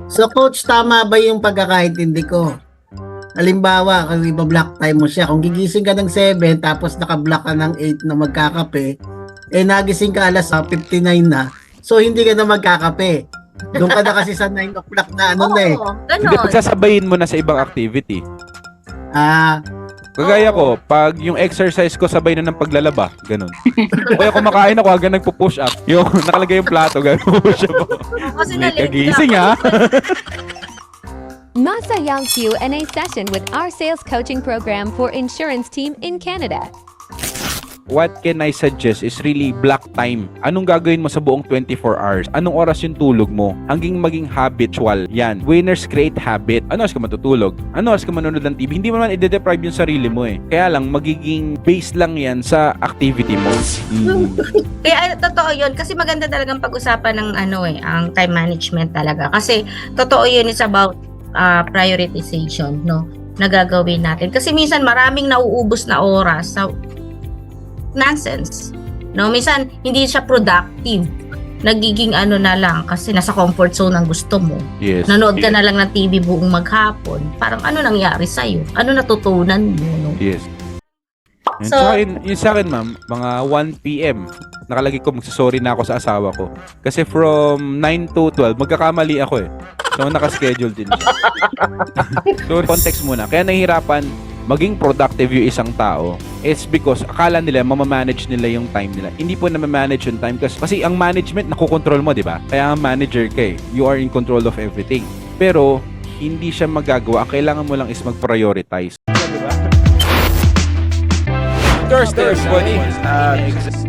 So coach, tama ba yung pagkakaintindi ko? Halimbawa, kung iba-block time mo siya, kung gigising ka ng 7 tapos naka-block ka ng 8 na magkakape, eh nagising ka alas 59 na, so hindi ka na magkakape. Doon ka na kasi sa 9 o'clock na ano na eh. Oo, Hindi, ganon. pagsasabayin mo na sa ibang activity. Ah, Kagaya ko, pag yung exercise ko sabay na ng paglalaba, ganun. O kaya kumakain ako, hanggang nagpo-push up. Yung nakalagay yung plato, ganun push up ako. Kasi May na-late kagising na ha. Masayang Q&A session with our sales coaching program for insurance team in Canada. What can I suggest is really block time. Anong gagawin mo sa buong 24 hours? Anong oras yung tulog mo? Hanggang maging habitual. Yan. Winners create habit. Ano oras ka matutulog? Ano oras ka manonood ng TV? Hindi mo naman i-deprive yung sarili mo eh. Kaya lang, magiging base lang yan sa activity mo. Kaya totoo yun. Kasi maganda talagang pag-usapan ng ang time management talaga. Kasi totoo yun, it's about prioritization, no? Na gagawin natin. Kasi minsan maraming nauubos na oras sa nonsense. No, minsan hindi siya productive. Nagiging na lang kasi nasa comfort zone ang gusto mo. Yes. Nanood ka na lang ng TV buong maghapon. Parang ano nangyari sa iyo? Ano natutunan mo, no? Yes. So- Yung sa akin, ma'am, mga 1 p.m. Nakalagay ko, magsasorry na ako sa asawa ko. Kasi from 9 to 12, magkakamali ako eh. So, nakaschedule din siya. So, context muna. Kaya nahihirapan maging productive yung isang tao, it's because akala nila mamamanage nila yung time nila. Hindi po na manage yung time kasi ang management nakokontrol mo, di ba? Kaya ang manager ka eh. You are in control of everything. Pero hindi siya magagawa. Ang kailangan mo lang is mag-prioritize. Diba? Thursday, everybody.